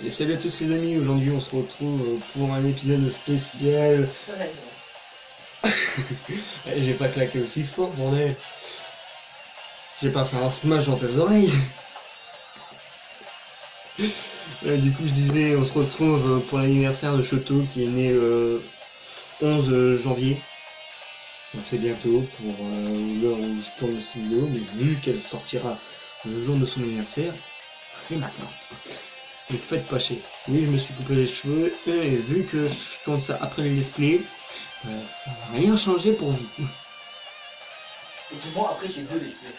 Et salut à tous les amis, aujourd'hui on se retrouve pour un épisode spécial. J'ai pas claqué aussi fort, bordel. J'ai pas fait un smash dans tes oreilles. Du coup je disais, on se retrouve pour l'anniversaire de Shoto qui est né le 11 janvier. Donc c'est bientôt pour l'heure où je tourne cette vidéo, mais vu qu'elle sortira le jour de son anniversaire, c'est maintenant. Donc faites pas chier. Oui, je me suis coupé les cheveux et vu que je tourne ça après les let's play, ça n'a rien changé pour vous. Effectivement, après j'ai deux let's play.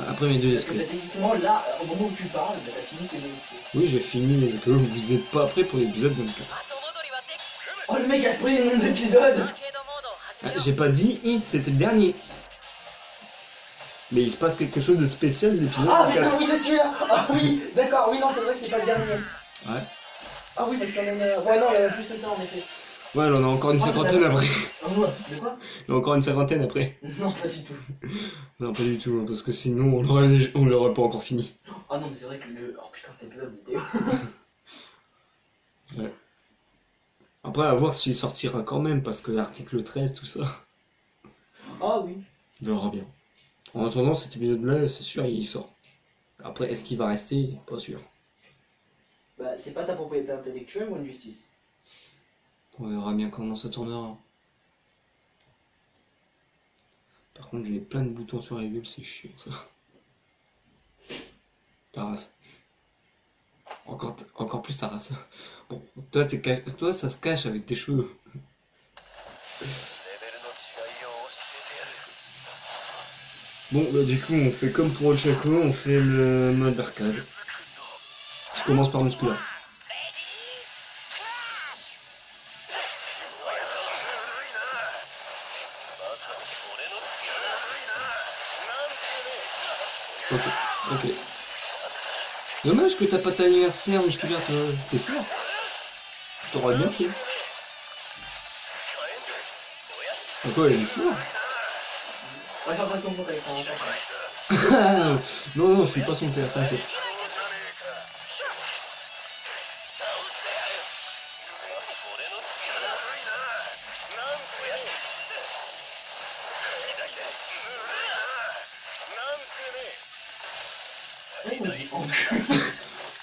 Après mes deux let's Parce que play. techniquement, là, au moment où tu parles, t'as fini tes deux let's play. Oui, j'ai fini les let's play. Vous êtes pas prêts pour l'épisode 24. Oh, le mec a spoilé le nombre d'épisodes. J'ai pas dit c'était le dernier. Mais il se passe quelque chose de spécial l'épisode 24. Ah putain, oui, c'est celui-là. Ah oui, d'accord, oui, non, c'est vrai que c'est pas le dernier. Ouais. Ah oui, parce qu'il y en a... Ouais, non, il y en a plus que ça, en effet. Ouais, on a encore une cinquantaine après. Ah ouais, de quoi? On a encore une cinquantaine après. Non, pas du tout. Non, pas du tout, hein, parce que sinon on l'aurait pas encore fini. Ah non, mais c'est vrai que le... Oh putain, cet épisode était... Ouais. Après, à voir s'il sortira quand même, parce que l'article 13, tout ça, Ah oui. on verra bien. En attendant, cet épisode-là, c'est sûr, il sort. Après, est-ce qu'il va rester? Pas sûr. Bah, c'est pas ta propriété intellectuelle ou une justice? On verra bien comment ça tournera. Par contre, j'ai plein de boutons sur les bulles, c'est chiant ça. Ta race. Encore plus ta race. Bon, toi, ça se cache avec tes cheveux. Bon, bah du coup, on fait comme pour Ochako, on fait le mode arcade. Je commence par musculaire. Ok. Dommage que t'as pas d'anniversaire musculaire, toi. T'es fort. T'aurais bien fait. Pourquoi il est fort? Ouais, c'est en train de tomber avec ça. Non, je suis pas son père, t'inquiète.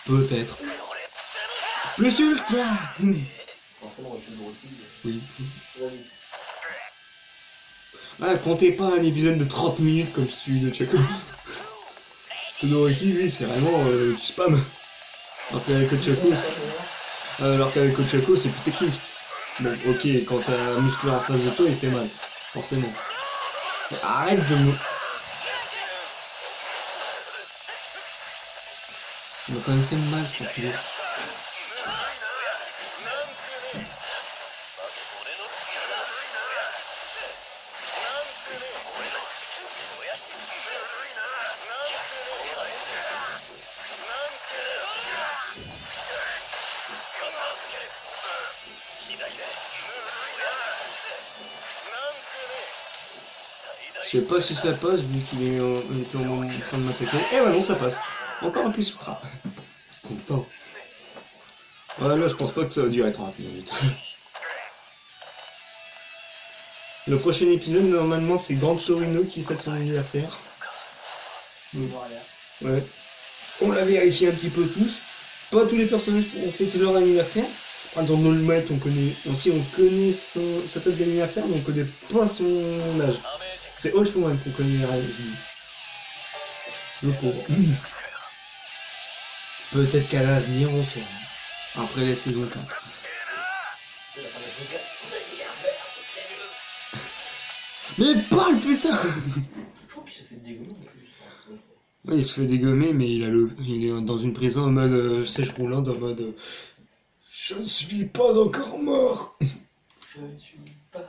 Peut-être. Plus ultra. Forcément, avec le gros tigre, Oui. ça va vite. Ah, comptez pas un épisode de 30 minutes comme celui de Chaco. Todoroki, lui, c'est vraiment du spam. Alors qu'avec Ochako, c'est plus technique. Bon, ok, quand t'as un musculaire en face de toi, il fait mal. Forcément. Mais arrête de me... Il m'a quand même fait mal, cet enculé. Je sais pas si ça passe vu qu'il était en train de m'attaquer. Eh ouais, non, ça passe. Encore un plus ultra. Content. Ouais, là, je pense pas que ça va durer 30 minutes. Le prochain épisode, normalement, c'est Grand Torino qui fête son anniversaire. Ouais. On l'a vérifié un petit peu tous. Pas tous les personnages ont fêté leur anniversaire. Par exemple, Nolmet, on connaît sa date d'anniversaire, mais on connaît pas son âge. C'est All For One qu'on connaît le pauvre. Peut-être qu'à l'avenir, on saura. Après la saison 4. C'est la fin de la saison 4, c'est mon anniversaire, c'est Mais parle, putain! Je crois qu'il s'est fait dégommer en plus. Oui, il se fait dégommer, mais il est dans une prison en mode sèche roulante, en mode je ne suis pas encore mort! Je ne suis pas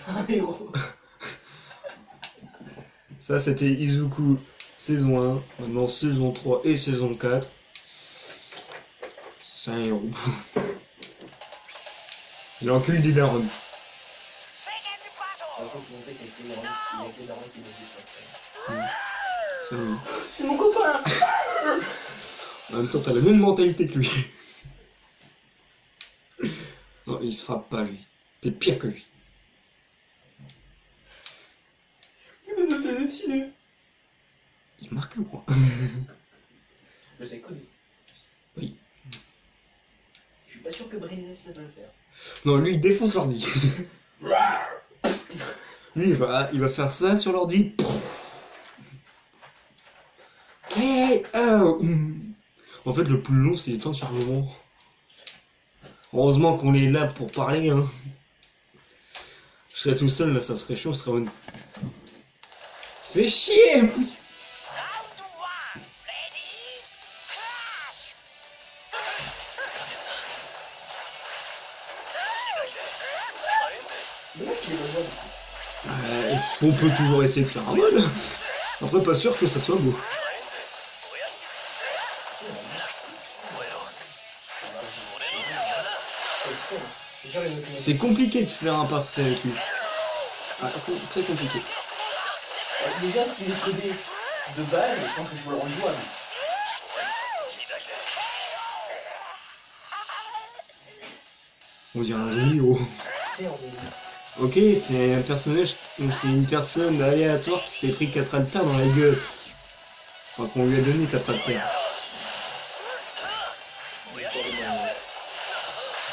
un héros. Ça, c'était Izuku saison 1, maintenant saison 3 et saison 4. C'est un héros. Il encule des darons. C'est mon copain. En même temps, t'as la même mentalité que lui. Non, il se frappe pas, lui. T'es pire que lui. Mais c'était dessiné. Il marque un point. Je sais coder. Oui. Je suis pas sûr que Brainless va le faire. Non, lui, il défonce l'ordi. Lui, il va faire ça sur l'ordi. Oh. En fait, le plus long, c'est les temps de chargement. Heureusement qu'on est là pour parler, hein. Je serais tout seul, là, ça serait chaud, ça serait une... Ça fait chier. On peut toujours essayer de faire un mode. Après, pas sûr que ça soit beau. C'est compliqué de faire un parfait avec lui. Ah, très compliqué. Déjà, s'il est codé de base, je pense que je peux le rendre jouable. On dirait un zombie, gros. C'est en Ok, c'est un personnage, c'est une personne aléatoire qui s'est pris 4 haltères dans la gueule. Enfin, qu'on lui a donné 4 haltères.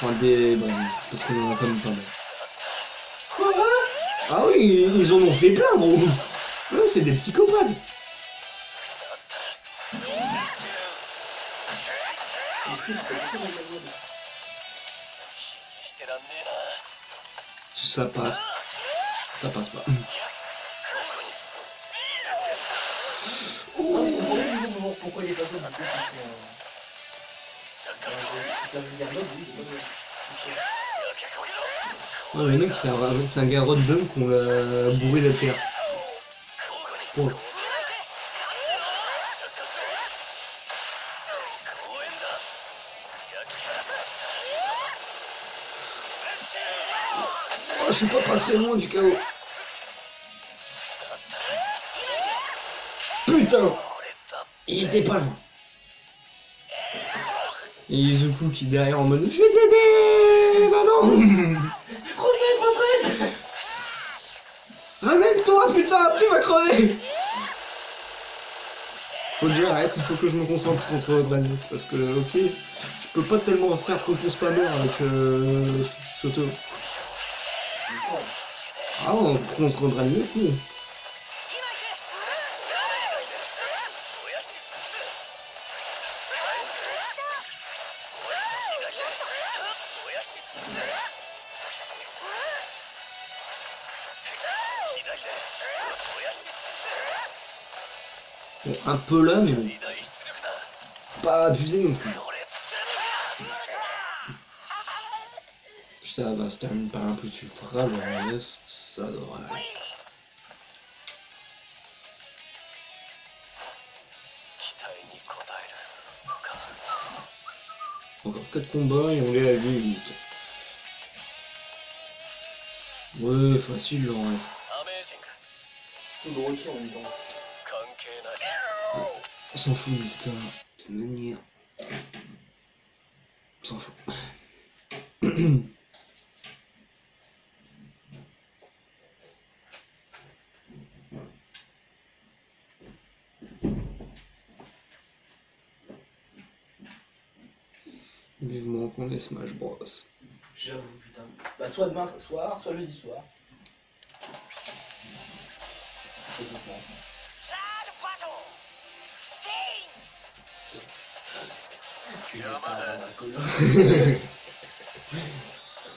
Enfin, des... Bon, c'est parce qu'on en a quand même pas mal. Quoi? Ah oui, ils en ont fait plein, gros. Ouais, c'est des psychopathes. Ça passe. Ça passe pas. Non, je comprends pas pourquoi il est pas jouable. Du coup, si ça veut dire l'autre, oui, c'est pas Non, le mec, c'est un gars random qu'on l'a bourré de terre. Oh. Oh, je suis pas passé loin du chaos. Putain, il était pas loin. Et Izuku qui est derrière en mode je vais t'aider, maman. retraite. Ramène-toi, putain, tu vas crever. Faut que j'arrête, il faut que je me concentre contre Brainless parce que ok, je peux pas tellement faire contre spammer avec Shoto. Ah non, contre Brainless, non. Bon, un peu là, mais bon. Pas abusé non plus. Ça va se terminer par un plus ultra, le reste, ça devrait aller. Encore 4 combats et on est à 8 minutes. Ouais, facile le reste. Tout le retire en disant. On s'en fout l'histoire, de toute manière. On s'en fout. Vivement qu'on ait Smash Bros. J'avoue, putain. Bah, soit demain soir, soit jeudi soir.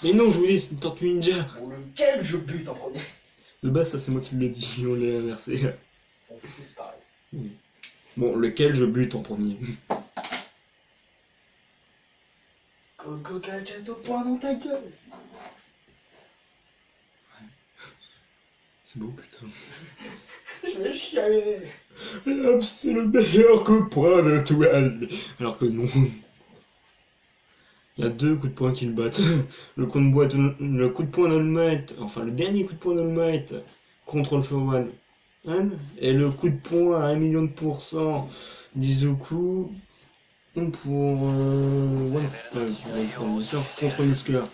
Mais non, je voulais une Tortue Ninja. Bon, lequel je bute en premier? De base, ça c'est moi qui l'ai dit, on l'a inversé. S'en fout, c'est pareil. Oui. Bon, lequel je bute en premier? Coco Gadget au point dans ta gueule. C'est beau, putain. Je vais chialer. C'est le meilleur coup de poing de toile. Alors que non. Il y a 2 coups de poing qui le battent. Le coup de poing d'All Might, enfin le dernier coup de poing d'All Might contre All for One. Hein, et le coup de poing à 1 000 000% d'Izuku pour contre Musculaire.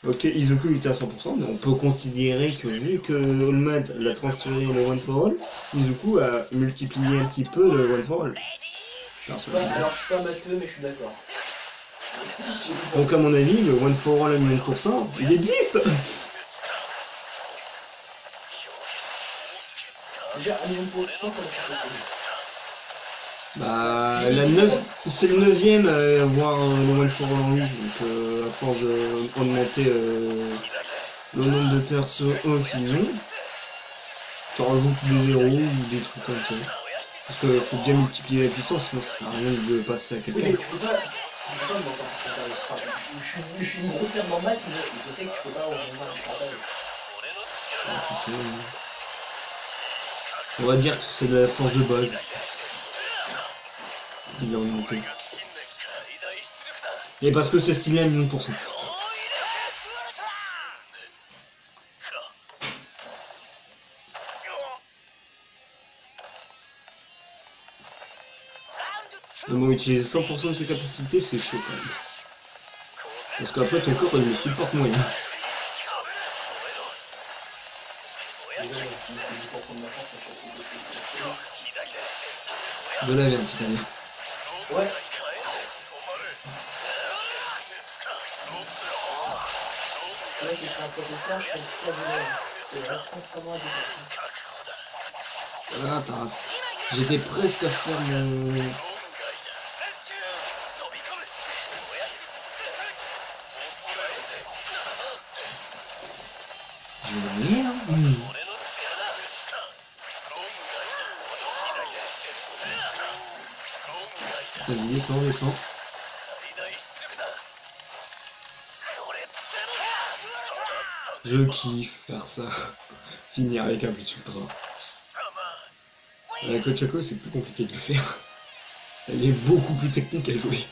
Ok, Izuku il était à 100%, mais on peut considérer que vu que All Might l'a transféré le One for All, Izuku a multiplié un petit peu le One for All. Alors je suis pas matheux, mais je suis d'accord. Donc à mon avis, le One for All à 100%, il existe. Déjà, à 100%, comment tu fais? Bah, c'est le 9ème à avoir le One for All en lui, donc à force d'augmenter le nombre de persos qui ont, tu rajoutes des zéros ou des trucs comme ça. Parce qu'il faut bien multiplier la puissance, sinon ça sert à rien de passer à Oui, quelqu'un. mais tu peux pas. Je suis une grosse merde en maths, mais je sais que tu peux pas avoir une maths. On va dire que c'est de la force de base. Il va remonter. Et parce que c'est stylé à 100%. Mais bon, utiliser 100% de ses capacités, c'est chaud quand même. Parce qu'après, ton corps, il le supporte moyen. De la merde, c'est-à-dire. Ouais. C'est vrai que je suis un professeur, je fais toute la journée. C'est responsable à des Ah, t'as raison. J'étais presque à faire mon... Je vais merde. Vas-y, descends, descends. Je kiffe faire ça. Finir avec un plus ultra. Avec le Choco, c'est plus compliqué de le faire. Elle est beaucoup plus technique à jouer.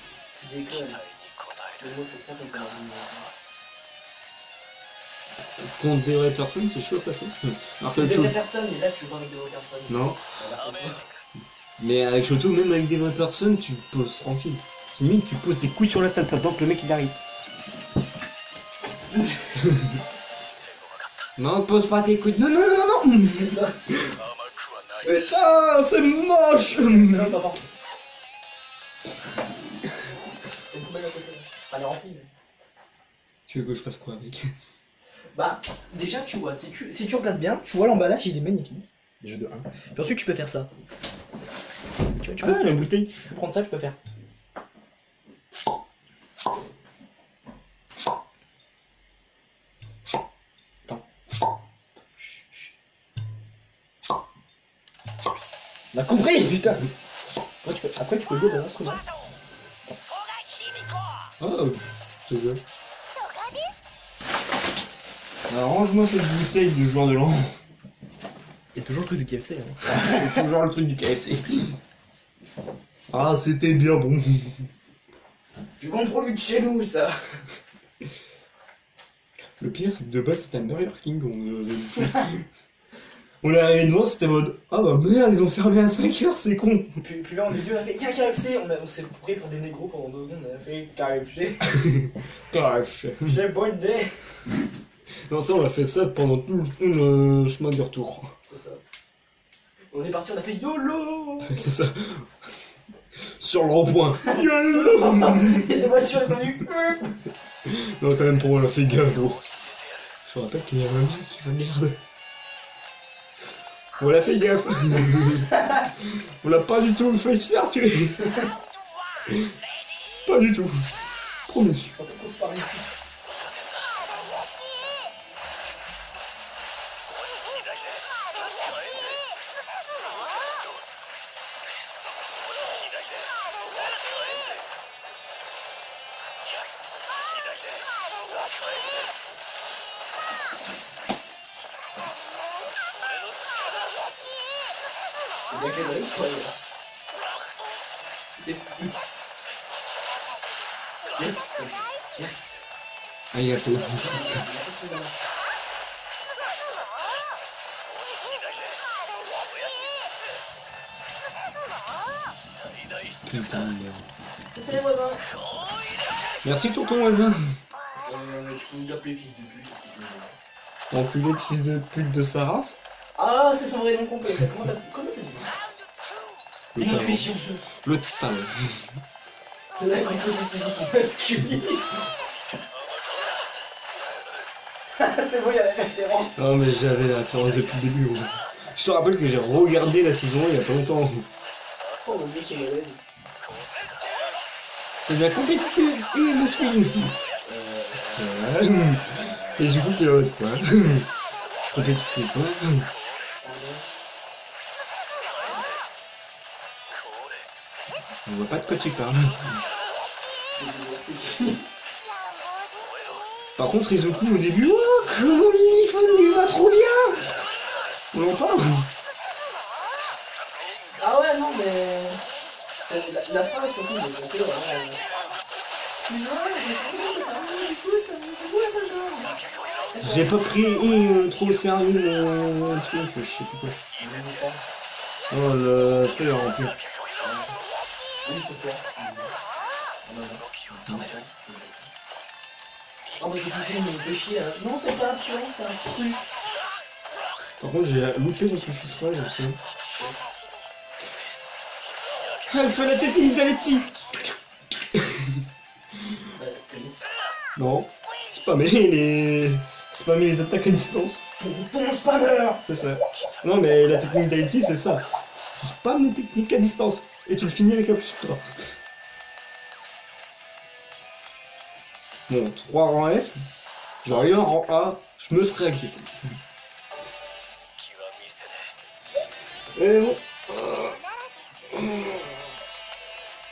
Contre des vraies personnes, c'est chaud à passer. Alors des vraies personnes, mais là tu joues avec des vraies personnes. Non. Mais avec Shoto, même avec des vraies personnes, tu poses tranquille. C'est limite, tu poses tes couilles sur la table, t'attends que le mec il arrive. Non, pose pas tes couilles. Non, non, non, non. C'est ça. Putain, c'est moche. C'est là, t'entends. C'est une poubelle à côté. Enfin, elle est remplie, mais... Tu veux que je fasse quoi avec? Bah, déjà, tu vois, si tu regardes bien, tu vois l'emballage, il est magnifique. Déjà de 1. Puis ensuite, tu peux faire ça. Tu Ah, la bouteille. Tu peux prendre ça, tu peux faire. Attends. On a compris, putain. Après, tu peux jouer dans l'instrument. Oh, c'est bien. Alors, range-moi cette bouteille de joueur de l'an. Il y a toujours le truc du KFC. Hein. C'est toujours le truc du KFC. Ah, c'était bien bon. Tu comprends de chez nous, ça. Le pire, c'est que de base, c'était un Burger King. On est arrivé devant, c'était mode ah bah merde, ils ont fermé à 5h, c'est con. Puis là, on est deux, on a fait y'a KFC. On s'est pris pour des négros pendant 2 secondes. On a fait KFC. KFC. J'ai bonne idée. Non, ça, on a fait ça pendant tout le chemin du retour. C'est ça. On est parti, on a fait YOLO. C'est ça. Sur le rond-point. YOLO. Il y a des voitures, elles sont venues. Non, quand même, pour moi, là, c'est gâteau. Je me rappelle qu'il y avait un mec qui regarde. On l'a fait gaffe. On l'a pas du tout fait se faire tuer. Pas du tout. Promis. On peut se parler. Yes. Yes. Arigato. Putain de merde. C'est les voisins. Merci tonton voisin. tu peux nous appeler fils de pute. Enculé de fils de pute de sa race. Ah, c'est son vrai nom complet, ça. Comment t'as dit? Le Une talent. intuition. Le talent. De la compétitivité masculine. C'est bon, il y a la référence. Non mais j'avais la référence depuis le début. Gros. Je te rappelle que j'ai regardé la saison il y a pas longtemps. Oh mon dieu, c'est mauvais. C'est de la compétitivité et masculine. Et du coup c'est l'autre quoi. Compétitif quoi. On voit pas de quoi tu parles. Par contre Izuku au début, oh comment l'iPhone lui va trop bien. On en parle. Ah ouais, non, mais. La fin, surtout, donc là, vraiment. J'ai pas pris trop au sérieux mon truc, je sais plus quoi. Oh le feu est rempli. Oui, c'est toi. Oh, mais j'ai poussé, mais il me fait chier. Hein. Non, c'est pas un pion, c'est un truc. Par contre, j'ai loupé votre chiffrage aussi. Elle fait la technique d'Aletti. Non, spammer les attaques à distance. Ton spammer. C'est ça. Non, mais la technique d'Aletti, c'est ça. Tu spammes les techniques à distance et tu le finis avec un plus 3. Bon, 3 rangs S. J'aurais eu un rang A, je me serais acquis. Et bon.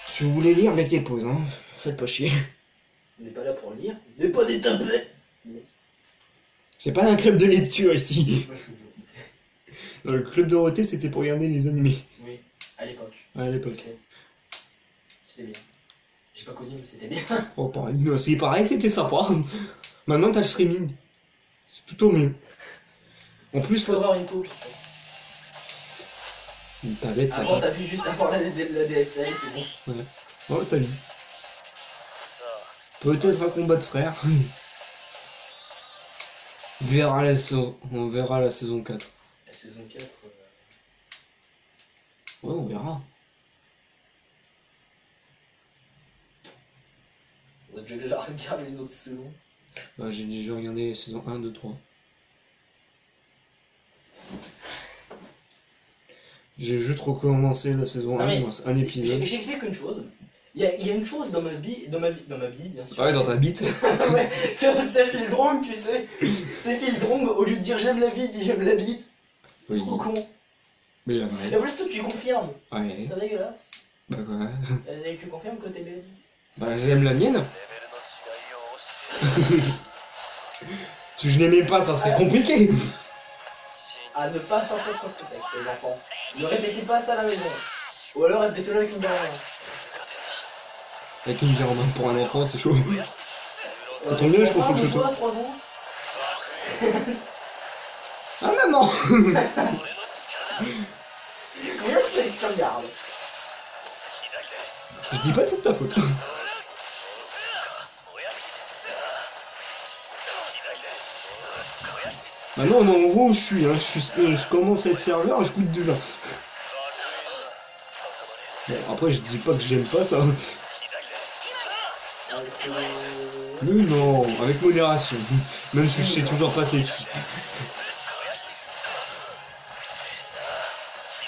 Si vous voulez lire, mettez pause, hein. Faites pas chier. On n'est pas là pour lire, on n'est pas des tapettes. C'est pas un club de lecture ici. Dans le club Dorothée, c'était pour regarder les animés. Oui, à l'époque. À l'époque. C'était bien. J'ai pas connu, mais c'était bien. Oh, pareil. Non, c'est pareil, c'était sympa. Maintenant, t'as le streaming. C'est tout au mieux. En plus, Faut avoir une coupe. une tablette, ça Avant, t'as passe. vu juste avoir la DSL, c'est bon. Oh, t'as vu. Peut-être un combat de frères. On verra la saison 4. La saison 4. Ouais, on verra. On a déjà regardé les autres saisons. Bah, j'ai déjà regardé les saisons 1, 2, 3. J'ai juste recommencé la saison 1, moi, un épisode. J'explique une chose. Il y a une chose dans ma vie, bien sûr. Ouais, dans ta bite. Ouais, c'est Phil Drong, tu sais. C'est Phil Drong, au lieu de dire j'aime la vie, dit j'aime la bite. Oui. Trop con. Mais Et ouais. en plus, toi, tu confirmes. Ouais. C'est dégueulasse. Bah quoi. Tu confirmes que t'es belle. Bah j'aime la mienne. Si je l'aimais pas, ça serait compliqué. À ne pas sortir de son contexte, les enfants. Ne répétez pas ça à la maison. Ou alors répétez-le avec une barre. Avec une bière en main pour un enfant, c'est chaud. Ça tombe bien, je confonds le toi, château. 3 ans. Ah maman. Je sais que tu regardes. Je dis pas que c'est de ta faute. Maintenant on est en gros où je suis, hein. Je commence à être serveur et je goûte du vin. Bon, après je dis pas que j'aime pas ça. Mais non, avec modération. Même si je sais toujours pas c'est qui.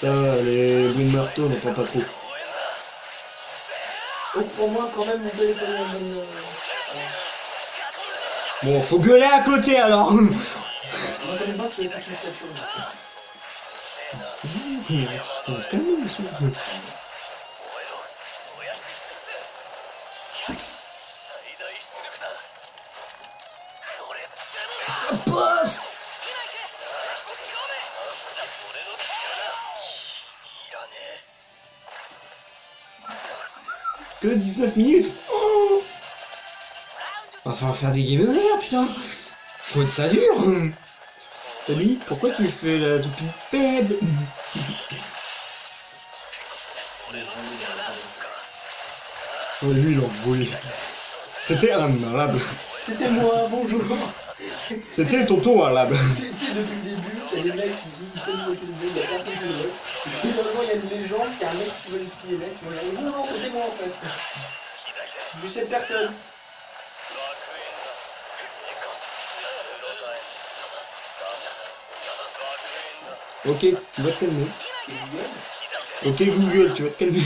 Ça, les bruits de marteau, on n'entend pas trop. Donc pour moi, quand même, mon téléphone est en bonne. Bon, faut gueuler à côté alors. On n'entendait pas ce que les cette chose. On va se calmer, monsieur. Ça passe. Que 19 minutes. Oh, va falloir faire des game over, putain. Faut que ça dure. T'as dit, pourquoi tu fais la toupie Peb? Oh, lui, il a volé. C'était un malade. C'était moi, bonjour. C'était ton tour, là. Tu sais, depuis le début, t'as des mecs qui disent qu'ils s'aiment avec le début, il y a personne qui le veut. Et finalement, il y a une légende, il y a un mec qui veut les tuer les mecs. Non, non, c'était moi en fait. Je sais personne. Ok, tu vas te calmer. Ok, Google, tu vas te calmer.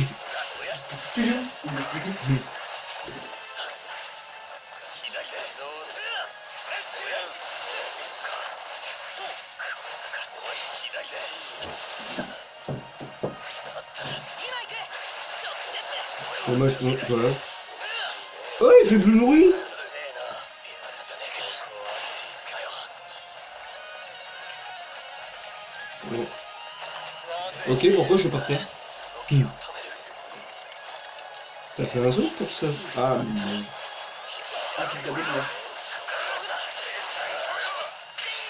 Dommage, voilà. Oh, il fait plus de bruit. Ouais. Ok, pourquoi je suis par terre? Ça fait un saut pour ça. Ah, mais...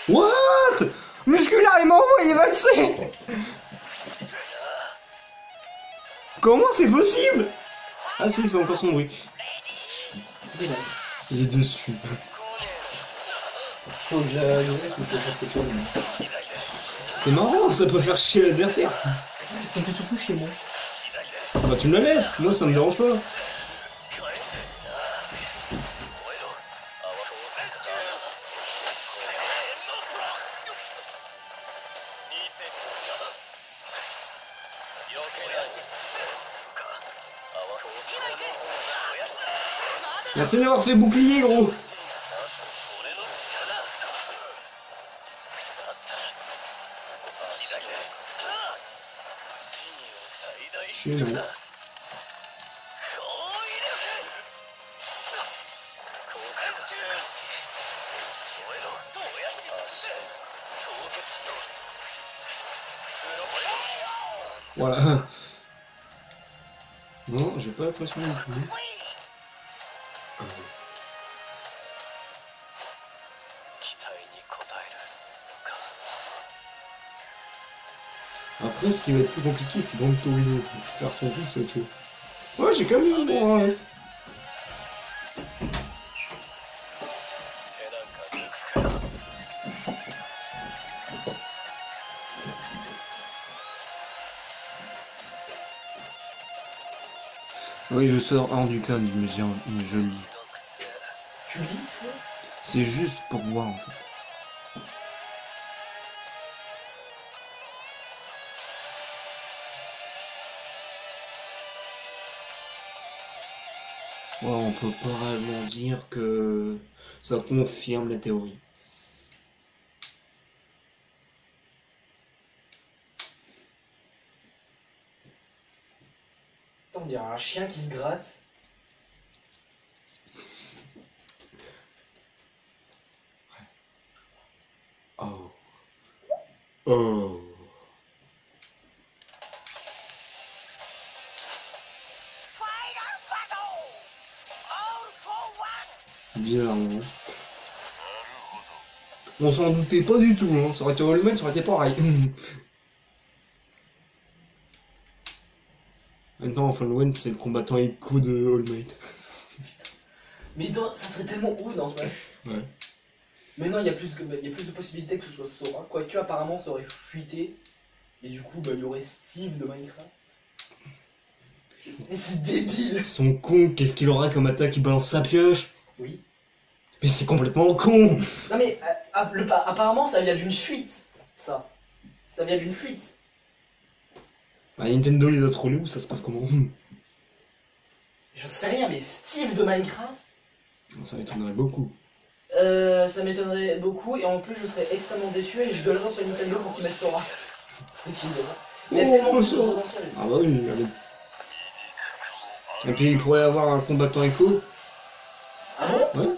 What? Musculaire, il m'a envoyé valser. Comment c'est possible? Ah si, il fait encore son bruit. Il est dessus. Faut que j'arrive, ou je peux faire quelque chose. C'est marrant, ça peut faire chier l'adversaire. Ça me fait surtout chez moi. Bah tu me la laisses, moi ça me dérange pas. Merci d'avoir fait bouclier, gros. Non. Voilà. Non, j'ai pas l'impression non plus. Après, ce qui va être plus compliqué, c'est dans le Torino. Faire son coup, c'est autre chose. Ouais, j'ai quand même eu bon. Oui, je sors hors du cadre, mais je le dis. Tu lis, toi? C'est juste pour voir, en fait. Ouais, on peut pas réellement dire que ça confirme la théorie. Attends, on dirait un chien qui se gratte. Oh. Oh. Bizarre, hein. On s'en doutait pas du tout, hein. Ça aurait été All Might, ça aurait été pareil. Maintenant, Fall One, c'est le combattant écho de All Might. Mais ça serait tellement ouf dans ce match. Ouais. Mais non, il y a plus de possibilités que ce soit Sora. Quoique, apparemment, ça aurait fuité. Et du coup, il y aurait Steve de Minecraft. Mais c'est débile! Son con, qu'est-ce qu'il aura comme attaque? Il balance sa pioche? Oui. Mais c'est complètement con! Non mais, apparemment, ça vient d'une fuite, ça. Ça vient d'une fuite. Bah, Nintendo les a trollés ou ça se passe comment? J'en sais rien, mais Steve de Minecraft? Ça m'étonnerait beaucoup. Ça m'étonnerait beaucoup, et en plus, je serais extrêmement déçu et je gueulerais sur Nintendo pour qu'ils mettent Sora. Il y a tellement de Sora. potentiel. Ah bah oui, allez. Et puis il pourrait avoir un combattant écho. Ah bon? Ouais.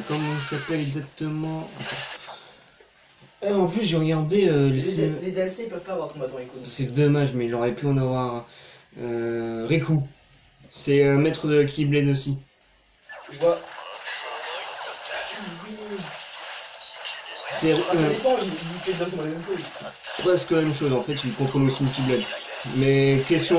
Comment il s'appelle exactement? En plus j'ai regardé Les DLC ils peuvent pas avoir combattant éco. C'est dommage, mais il aurait pu en avoir Riku. C'est maître de la Keyblade aussi. Je vois. C'est Ça dépend, il fait exactement la même chose. presque la même chose, en fait il contrôle aussi une Keyblade. Mais question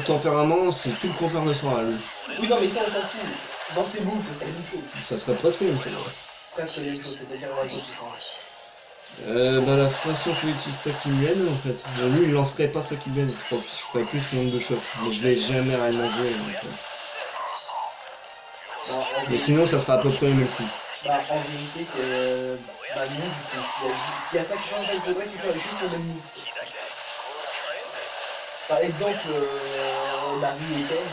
tempérament, c'est tout le contraire de Sora lui. Oui non mais ça on s'en fout. Dans ses moves, ce serait la même chose. Ça serait presque une chose. Presque la même chose, c'est-à-dire la chose. Bah la façon qu'il utilise sa Kigen en fait. Mais lui il lancerait pas sa Kigen, je crois qu'il ferait plus nombre de chocs. Mais je l'ai jamais réellement joué donc. Bon, Mais sinon ça sera à peu près le même coup. bah, en vérité, c'est. Bah, non, du coup, s'il y a ça qui change, il faudrait qu'il fasse juste le même move. Par exemple, Marie et Ken,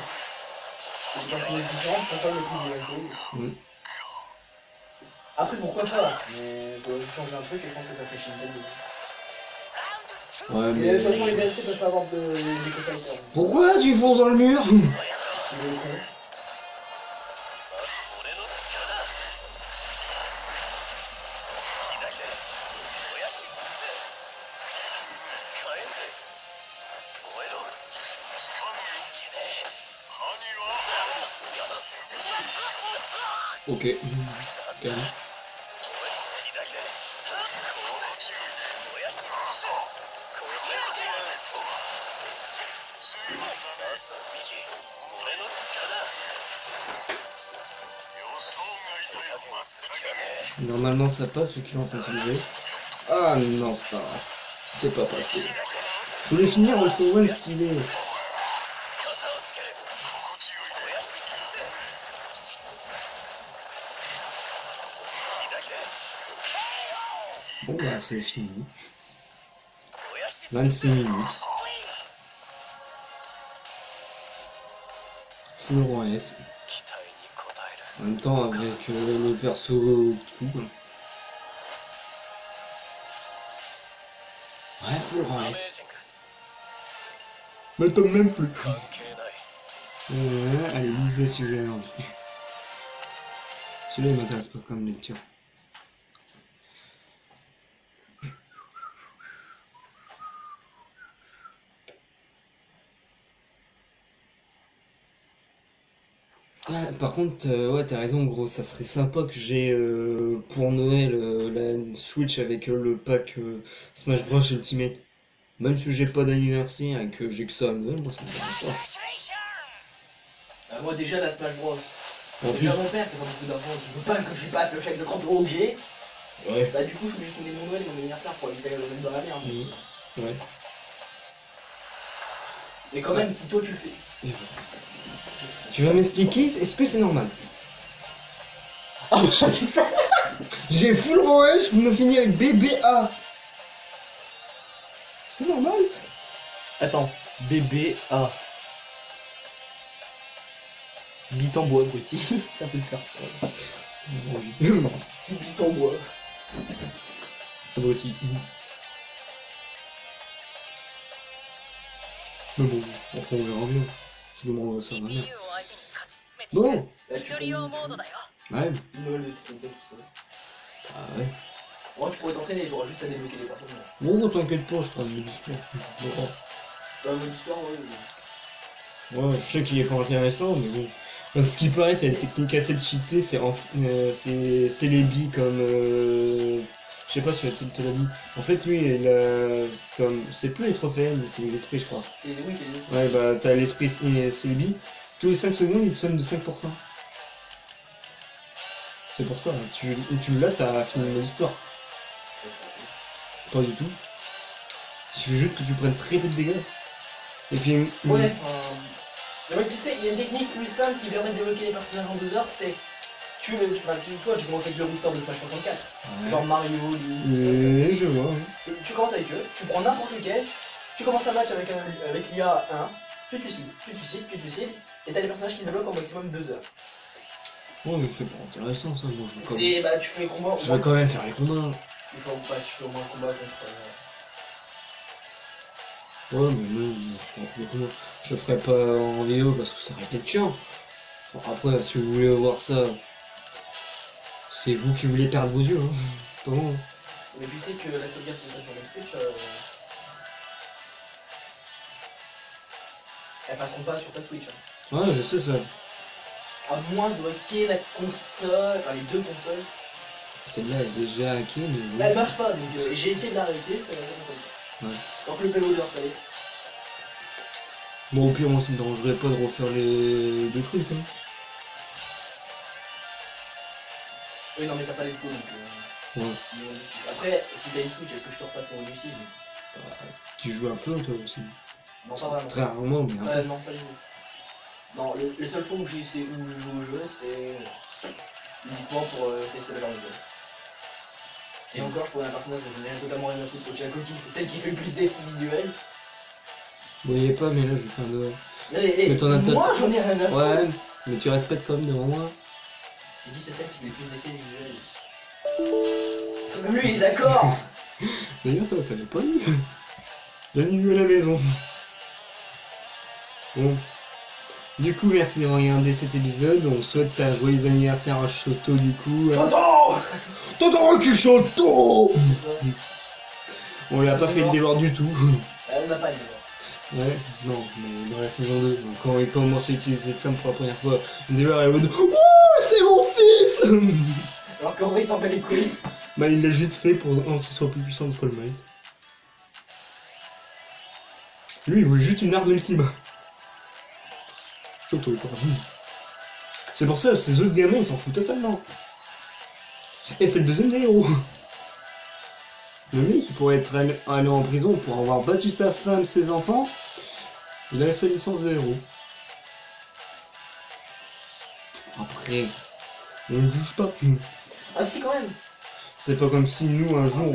c'est des personnages différents, pourquoi le truc de la même chose. Après, pourquoi pas, mais il faudrait changer un truc et je pense que ça fait chier Nintendo. Ouais Mais de toute façon, les DLC peuvent pas avoir des co-fighters. Pourquoi tu fonces dans le mur? Parce qu'il est con. Ok. Calme. Normalement ça passe vu qu'il est en train de se lever. Ah non c'est pas grave. C'est pas passé. Je voulais finir le feu one stylé. Bon bah c'est fini. 26 minutes. Full roi S. En même temps avec le perso tout quoi. Ouais, full roi S. Mais t'as même plus. Allez, lisez si vous avez envie. Celui-là il m'intéresse pas comme lecture. Ah, par contre, ouais, t'as raison, gros, ça serait sympa que j'ai pour Noël la Switch avec le pack Smash Bros Ultimate. Même si j'ai pas d'anniversaire et que j'ai que ça à Noël, moi ça me dérange pas. Moi, déjà, la Smash Bros. En Déjà, plus, mon père qui a pas beaucoup d'argent, qui veut pas que je lui passe le chèque de 30 € que j'ai. ouais. Bah, du coup, je suis obligé de tourner mon Noël et mon anniversaire pour éviter de le mettre dans la merde. Ouais. Mais quand même, si toi tu le fais. Tu vas m'expliquer, est-ce que c'est normal? J'ai full ROH, je me finis avec BBA. C'est normal? Attends, BBA. Bite en bois, petit. Ça peut le faire ça. Bite en bois. Abruti. Mais bon, après on verra bien. Je demanderai ça à ma mère. Bon, Là, tu peux. ouais. Noël de tes tout ça. Ah ouais. Moi, tu pourrais t'entraîner, tu auras juste à débloquer les personnages. Bon, t'inquiète pas, je ferai un mode histoire. Bah, mode histoire, ouais. Ouais, je sais qu'il est pas intéressant, mais bon. Parce que ce qui paraît, t'as une technique assez cheatée, c'est les billes comme. Je sais pas si tu te l'a dit. En fait, lui, il a. Comme. C'est plus les trophées, mais c'est les esprits, je crois. Oui, c'est les esprits. Ouais, bah, t'as l'esprit Célébi. Tous les 5 secondes, il te soigne de 5%. C'est pour ça, hein. Tu l'as, t'as fini l'histoire. Pas du tout. Il suffit juste que tu prennes très peu de dégâts. Et puis. Ouais, enfin. Mais tu sais, il y a une technique plus simple qui permet de débloquer les personnages en 2 heures, c'est. Tu commences avec le booster de Smash 64. Ouais. Genre Mario, Lou. Je vois. Tu commences avec eux, tu prends n'importe lequel, tu commences un match avec l'IA 1, tu te suicides, et t'as des personnages qui se débloquent en maximum 2 heures. Ouais, mais c'est pas intéressant ça, moi. C'est. Bah, tu fais les combats. Je vais quand même faire les combats. Tu fais au moins un combat contre. Ouais, mais même, je le ferai pas en vidéo parce que ça aurait été chiant. Bon, après, si vous voulez voir ça, c'est vous qui voulez perdre vos yeux, hein. Pas moi. Mais tu sais que la sauvegarde que t'as sur le Switch, elles passeront pas sur ta Switch. Hein. Ouais, je sais ça. À moins de hacker la console, enfin les deux consoles. Celle-là est déjà hackée, mais. Là, elle marche pas, donc j'ai essayé de la hacker, ça va pas. Ouais. Tant que le payload est installé. Bon, au pire, moi, ça me dérangerait pas de refaire les deux trucs, hein. Oui, non, mais t'as pas les coups donc. Ouais. Après, si t'as une Switch, est-ce que je te repasse pour une Lucie? Tu joues un peu toi aussi? Non, pas vraiment. Très rarement, mais un peu. Non, pas du tout. Non, les seules fois où j'ai essayé où je joue au jeu, c'est uniquement pour tester le genre de jeu. Et encore, pour un personnage dont je n'ai totalement rien à foutre, Ochakoti, celle qui fait le plus d'effets visuels. Vous voyez pas, mais là je fais un de. Mais t'en as moi j'en ai rien à foutre. Ouais, mais tu respectes quand même devant moi. J'ai dit c'est celle qui fait le plus d'effets visuels. C'est même lui, il est d'accord. D'ailleurs, toi, t'avais pas eu. Bienvenue à la maison. Bon. Du coup, merci d'avoir regardé cet épisode. On souhaite un joyeux anniversaire à Shoto, du coup. Tonton Tonton recul Shoto. C'est ça. On lui a pas fait le dévoir du tout. On n'a pas le débat. Ouais, non, mais dans la saison 2, donc quand il commence à utiliser cette femme pour la première fois, le dévoir est en mode oh, c'est mon fils. Alors qu'en vrai, il s'en bat les couilles. Bah, il l'a juste fait pour qu'il soit plus puissant que Skull Knight. Lui, il voulait juste une arme ultime. Shoto, quoi. C'est pour ça, ces autres gamins, ils s'en foutent totalement. Et c'est le deuxième des héros. Le mec, il pourrait être allé en prison pour avoir battu sa femme, ses enfants. Il a sa licence de héros. Après, on ne juge pas. Ah si, quand même. C'est pas comme si nous, un jour,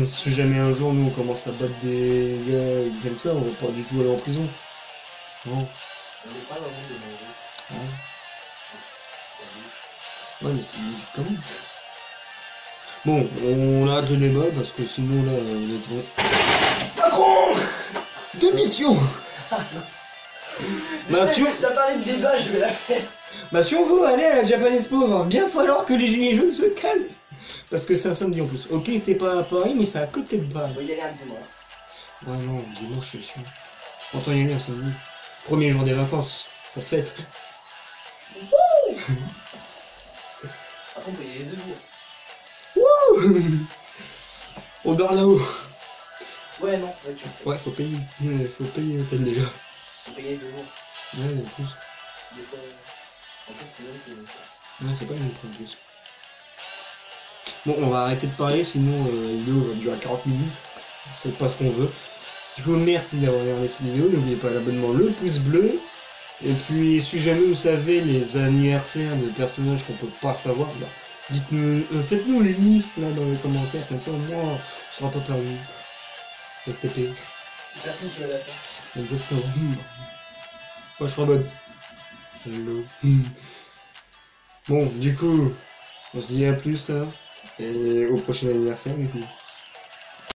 si jamais un jour, nous, on commence à battre des gars comme ça, on va pas du tout aller en prison. Non. On n'est pas vraiment de mauvais. Ouais, mais c'est logique quand même. Bon, on arrête le débat parce que sinon, là, on est trop... Patron. Démission. Bah si on... T'as parlé de débat, je vais la faire. Bah si on veut aller à la Japan Expo, il va bien falloir que les gilets jaunes se calment. Parce que c'est un samedi en plus. Ok, c'est pas à Paris, mais c'est à côté de Paris. On va y aller un dimanche. Ouais, non, dimanche, c'est sûr. Autant y aller un samedi. Premier jour des vacances, ça se fête. Par contre, il y a les 2 jours. Au bar là-haut. Ouais, non, ouais, tu Ouais, faut payer l'hôtel déjà. faut payer 2 jours. Ouais, en plus. Des fois, en plus, c'est même que... Ouais, c'est pas le même prix en plus. Bon, on va arrêter de parler, sinon la vidéo va durer 40 minutes. C'est pas ce qu'on veut. Du coup, merci d'avoir regardé cette vidéo. N'oubliez pas l'abonnement, le pouce bleu. Et puis, si jamais vous savez les anniversaires de personnages qu'on peut pas savoir, bah, dites-nous, faites-nous les listes là dans les commentaires, comme ça au moins on sera pas perdu. STP. Personne qui va la faire. Exactement. Moi je serai en mode. Hello. Bon, du coup, on se dit à plus, hein, et au prochain anniversaire du coup.